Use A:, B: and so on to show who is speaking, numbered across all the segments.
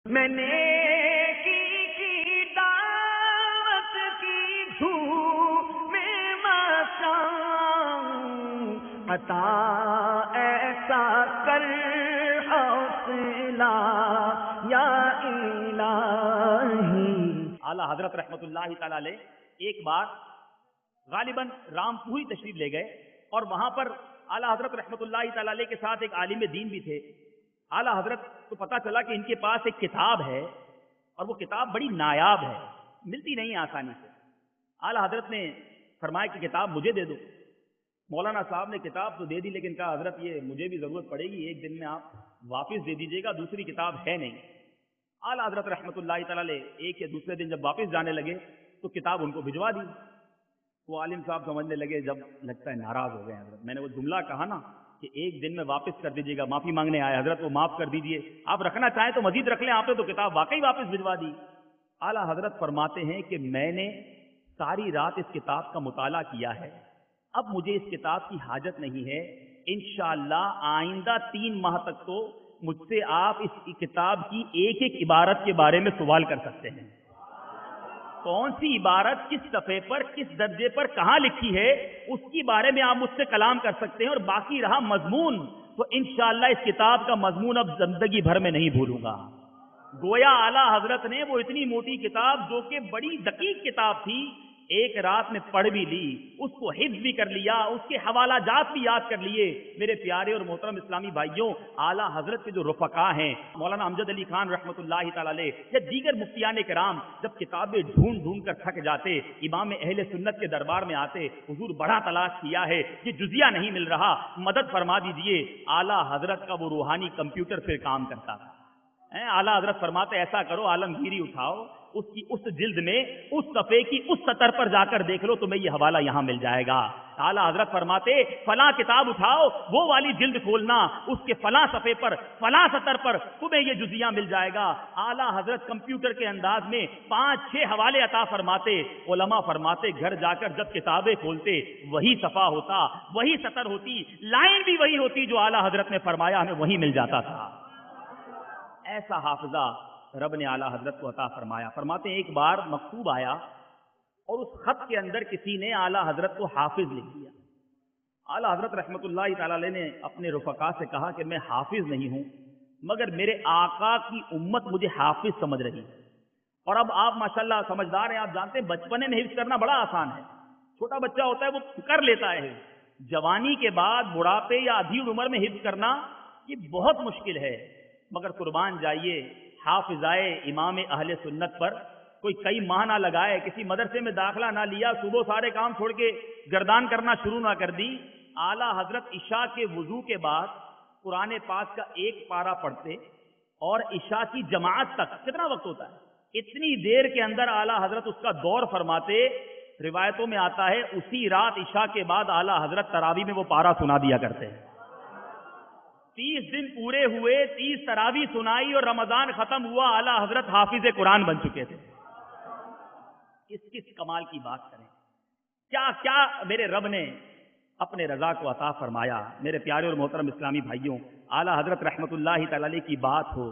A: میں نے کی دعوت کی دھوم میں مچاؤں، عطا ایسا کر حوصلہ یا الہی۔
B: اعلیٰ حضرت رحمت اللہ تعالی علیہ ایک بار غالباً رام پوری تشریف لے گئے، اور وہاں پر اعلیٰ حضرت رحمت اللہ تعالی علیہ کے ساتھ ایک عالم دین بھی تھے۔ اعلیٰ حضرت کو پتا چلا کہ ان کے پاس ایک کتاب ہے، اور وہ کتاب بڑی نایاب ہے، ملتی نہیں آسانی سے۔ اعلیٰ حضرت نے فرمایا کہ کتاب مجھے دے دو۔ مولانا صاحب نے کتاب تو دے دی، لیکن کہا حضرت یہ مجھے بھی ضرورت پڑے گی، ایک دن میں آپ واپس دے دیجیے گا، دوسری کتاب ہے نہیں۔ اعلیٰ حضرت رحمت اللہ تعالی علیہ ایک یا دوسرے دن جب واپس جانے لگے تو کتاب ان کو بھجوا دی۔ وہ عالم صاحب سمجھنے لگے جب لگتا ہے ناراض ہو گئے حضرت، میں نے وہ جملہ کہا نا کہ ایک دن میں واپس کر دیجیے گا، معافی مانگنے آئے حضرت وہ معاف کر دیجیے، آپ رکھنا چاہیں تو مزید رکھ لیں، آپ نے تو کتاب واقعی واپس بھجوا دی۔ اعلیٰ حضرت فرماتے ہیں کہ میں نے ساری رات اس کتاب کا مطالعہ کیا ہے، اب مجھے اس کتاب کی حاجت نہیں ہے، انشاءاللہ آئندہ 3 ماہ تک تو مجھ سے آپ اس کتاب کی ایک ایک عبارت کے بارے میں سوال کر سکتے ہیں، کون سی عبارت کس صفحے پر کس درجے پر کہاں لکھی ہے اس کی بارے میں آپ مجھ سے کلام کر سکتے ہیں، اور باقی رہا مضمون تو انشاءاللہ اس کتاب کا مضمون اب زندگی بھر میں نہیں بھولوں گا۔ گویا اعلیٰ حضرت نے وہ اتنی موٹی کتاب جو کہ بڑی دقیق کتاب تھی ایک رات میں پڑھ بھی لی، اس کو حفظ بھی کر لیا، اس کے حوالہ جات بھی یاد کر لیے۔ میرے پیارے اور محترم اسلامی بھائیوں، اعلیٰ حضرت کے جو رفقا ہیں مولانا امجد علی خان رحمۃ اللہ تعالی علیہ یا دیگر مفتیان کرام جب کتابیں ڈھونڈ ڈھونڈ کر تھک جاتے، امام اہل سنت کے دربار میں آتے، حضور بڑا تلاش کیا ہے، یہ جزیہ نہیں مل رہا، مدد فرما دیجئے۔ اعلیٰ حضرت کا وہ روحانی کمپیوٹر پھر کام کرتا تھا۔ اعلیٰ حضرت فرماتے ایسا کرو عالمگیری اٹھاؤ، اس کی اس جلد میں اس صفحے کی اس سطر پر جا کر دیکھ لو، تمہیں یہ حوالہ یہاں مل جائے گا۔ اعلیٰ حضرت فرماتے فلاں کتاب اٹھاؤ، وہ والی جلد کھولنا، اس کے فلاں صفحے پر فلاں سطر پر تمہیں یہ جزیہ مل جائے گا۔ اعلیٰ حضرت کمپیوٹر کے انداز میں 5-6 حوالے عطا فرماتے۔ علماء فرماتے گھر جا کر جب کتابیں کھولتے وہی صفحہ ہوتا، وہی سطر ہوتی، لائن بھی وہی ہوتی جو اعلیٰ حضرت نے فرمایا ہمیں وہی مل جاتا تھا۔ ایسا حافظہ رب نے اعلیٰ حضرت کو عطا فرمایا۔ فرماتے ہیں ایک بار مکتوب آیا اور اس خط کے اندر کسی نے اعلیٰ حضرت کو حافظ لکھ دیا۔ اعلیٰ حضرت رحمت اللہ تعالی علیہ نے اپنے رفقا سے کہا کہ میں حافظ نہیں ہوں، مگر میرے آقا کی امت مجھے حافظ سمجھ رہی ہے۔ اور اب آپ ماشاءاللہ سمجھدار ہیں، آپ جانتے ہیں بچپنے میں حفظ کرنا بڑا آسان ہے، چھوٹا بچہ ہوتا ہے وہ کر لیتا ہے، جوانی کے بعد بڑھاپے یا ادھیڑ عمر میں حفظ کرنا یہ بہت مشکل ہے۔ مگر قربان جائیے حافظائے امام اہل سنت پر کوئی کئی ماہ نہ لگائے، کسی مدرسے میں داخلہ نہ لیا، صبح سارے کام چھوڑ کے گردان کرنا شروع نہ کر دی، اعلیٰ حضرت عشاء کے وضو کے بعد قرآن پاک کا ایک پارہ پڑھتے اور عشاء کی جماعت تک کتنا وقت ہوتا ہے، اتنی دیر کے اندر اعلیٰ حضرت اس کا دور فرماتے۔ روایتوں میں آتا ہے اسی رات عشاء کے بعد اعلیٰ حضرت تراویح میں وہ پارہ سنا دیا کرتے ہیں۔ 30 دن پورے ہوئے، 30 تراویح سنائی اور رمضان ختم ہوا، اعلیٰ حضرت حافظ قرآن بن چکے تھے۔ کس کمال کی بات کریں، کیا کیا میرے رب نے اپنے رضا کو عطا فرمایا۔ میرے پیارے اور محترم اسلامی بھائیوں، اعلیٰ حضرت رحمت اللہ تعالی علیہ کی بات ہو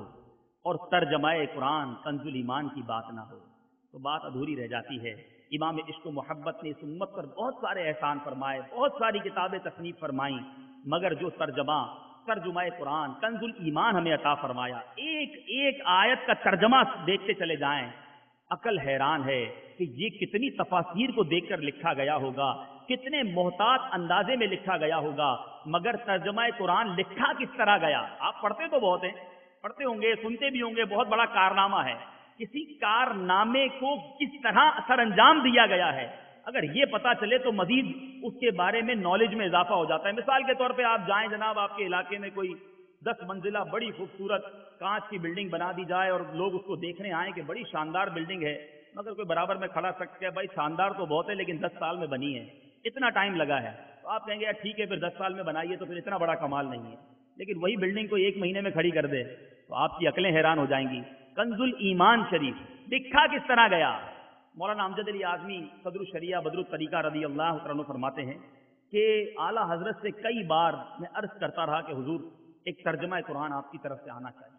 B: اور ترجمہ قرآن کنز الایمان کی بات نہ ہو تو بات ادھوری رہ جاتی ہے۔ امام عشق و محبت نے اس امت پر بہت سارے احسان فرمائے، بہت ساری کتابیں تصنیف فرمائیں، مگر جو ترجمہ قرآن کنز الایمان ہمیں عطا فرمایا، ایک ایک آیت کا ترجمہ دیکھتے چلے جائیں، عقل حیران ہے کہ یہ کتنی تفاسیر کو دیکھ کر لکھا گیا ہوگا، کتنے محتاط اندازے میں لکھا گیا ہوگا، مگر ترجمہ قرآن لکھا کس طرح گیا۔ آپ پڑھتے تو بہت ہیں، پڑھتے ہوں گے، سنتے بھی ہوں گے، بہت بڑا کارنامہ ہے، کسی کارنامے کو کس طرح سر انجام دیا گیا ہے، اگر یہ پتا چلے تو مزید اس کے بارے میں نالج میں اضافہ ہو جاتا ہے۔ مثال کے طور پہ آپ جائیں جناب، آپ کے علاقے میں کوئی 10 منزلہ بڑی خوبصورت کانچ کی بلڈنگ بنا دی جائے اور لوگ اس کو دیکھنے آئیں کہ بڑی شاندار بلڈنگ ہے، مگر کوئی برابر میں کھڑا سکتا ہے بھائی شاندار تو بہت ہے لیکن 10 سال میں بنی ہے، اتنا ٹائم لگا ہے، تو آپ کہیں گے یار ٹھیک ہے پھر 10 سال میں بنائیے تو پھر اتنا بڑا کمال نہیں ہے، لیکن وہی بلڈنگ کو 1 مہینے میں کھڑی کر دے تو آپ کی عقلیں حیران ہو جائیں گی۔ کنز الایمان شریف لکھا کس طرح گیا؟ مولانا امجد علی اعظمی صدر الشریعہ بدر الطریقہ رضی اللہ عنہ فرماتے ہیں کہ اعلیٰ حضرت سے کئی بار میں عرض کرتا رہا کہ حضور ایک ترجمہ قرآن آپ کی طرف سے آنا چاہیے۔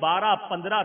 B: 12-15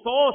B: 100